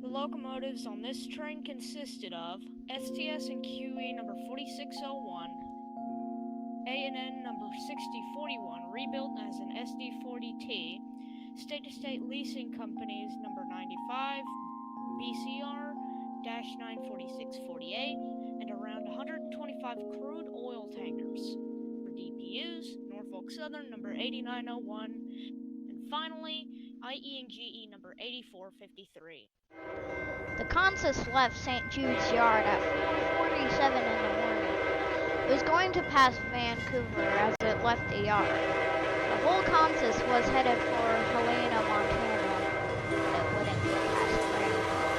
The locomotives on this train consisted of STS and QE number 4601, A&N number 6041 rebuilt as an SD40T, State-to-State Leasing Companies number 95, BCR-94648, and around 125 crude oil tankers. For DPUs, Norfolk Southern number 8901, and finally, IE and GE number 8453. The consist left St. Jude's Yard at 4:47 in the morning. It was going to pass Vancouver as it left the yard. The whole consist was headed for Helena, Montana. It wouldn't get past Granite Pass.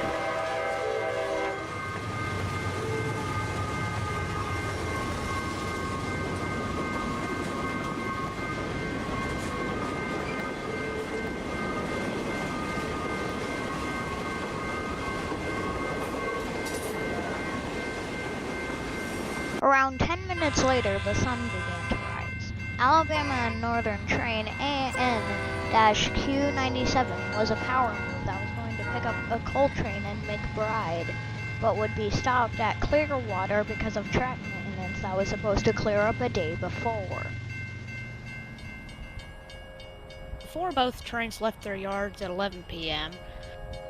Around 10 minutes later, the sun began to rise. Alabama and Northern Train AN-Q97 was a power move that was going to pick up a coal train in McBride, but would be stopped at Clearwater because of track maintenance that was supposed to clear up a day before. Before both trains left their yards at 11 p.m.,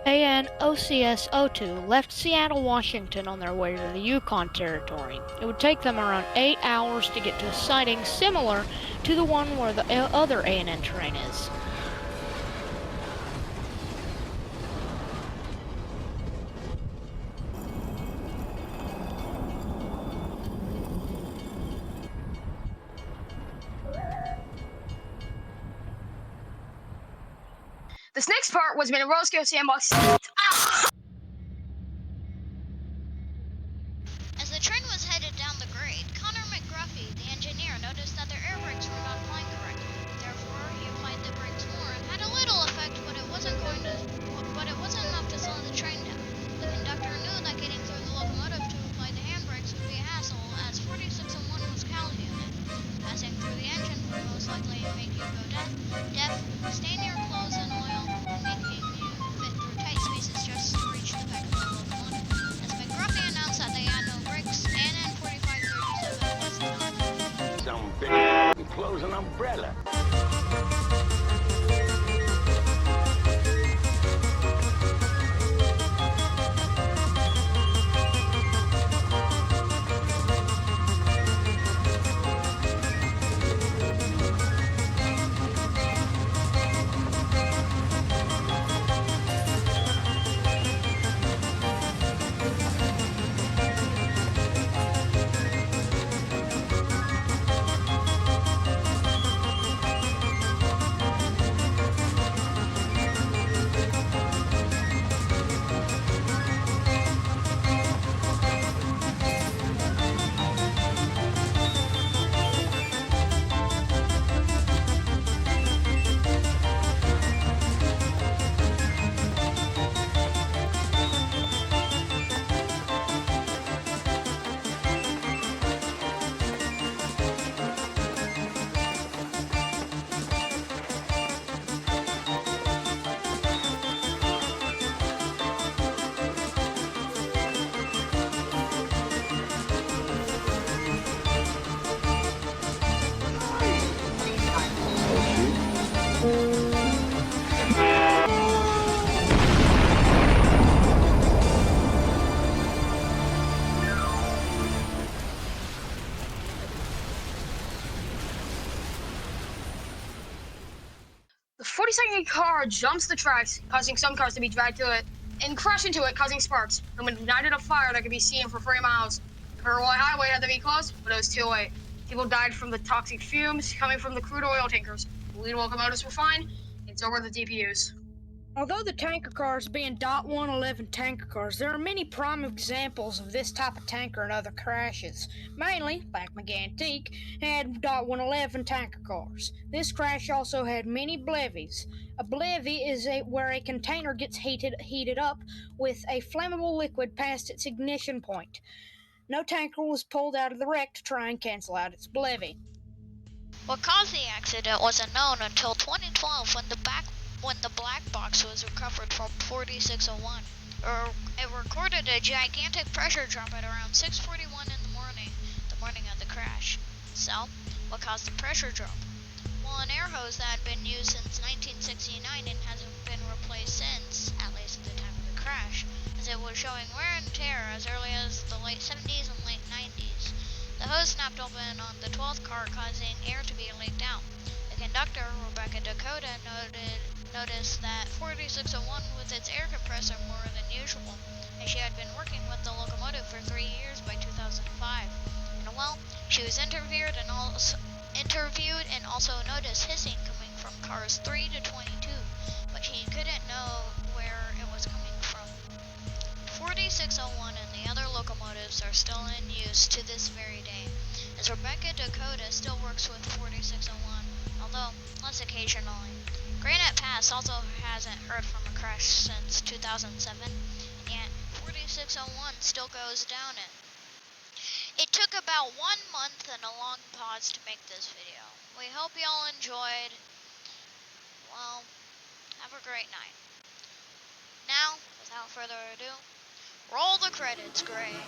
AN OCS 02 left Seattle, Washington on their way to the Yukon Territory. It would take them around 8 hours to get to a sighting similar to the one where the other AN train is. This next part was when Roscoe Sandbox. As the train was headed down the grade, Connor McGruffy, the engineer, noticed that their air brakes were not applying correctly. Therefore, he applied the brakes more and had a little effect, but it wasn't enough to slow the train down. The conductor knew that getting through the locomotive to apply the handbrakes would be a hassle, as 4601 was Cal's unit. Passing through the engine would most likely make you go deaf, stain your clothes in oil, and making you fit through tight spaces just to reach the back of the locomotive. As McGruffy announced that they had no brakes, AN 4537 was done. Some big close an umbrella. The 42nd car jumps the tracks, causing some cars to be dragged to it, and crash into it, causing sparks, and ignited a fire that could be seen for 3 miles. The Railway Highway had to be closed, but it was too late. People died from the toxic fumes coming from the crude oil tankers. The lead locomotives were fine, and so were the DPUs. Although the tanker cars being .111 tanker cars, there are many prime examples of this type of tanker and other crashes. Mainly, like McGantique, had .111 tanker cars. This crash also had many blevies. A blevy is where a container gets heated up with a flammable liquid past its ignition point. No tanker was pulled out of the wreck to try and cancel out its blevy. What caused the accident wasn't known until 2012 when the black box was recovered from 4601. It recorded a gigantic pressure drop at around 6:41 in the morning of the crash. So, what caused the pressure drop? Well, an air hose that had been used since 1969 and hasn't been replaced since, at least at the time of the crash, as it was showing wear and tear as early as the late 70s and late 90s. The hose snapped open on the 12th car, causing air to be leaked out. The conductor, Rebecca Dakota, noticed that 4601 with its air compressor more than usual, and she had been working with the locomotive for 3 years by 2005. And well, she was interviewed and also noticed hissing coming from cars 3 to 22, but she couldn't know where it was coming from. 4601 and the other locomotives are still in use to this very day, as Rebecca Dakota still works with 4601, although less occasionally. Granite Pass also hasn't heard from a crash since 2007, and yet 4601 still goes down it. It took about 1 month and a long pause to make this video. We hope y'all enjoyed. Well, have a great night. Now, without further ado, roll the credits, Gray.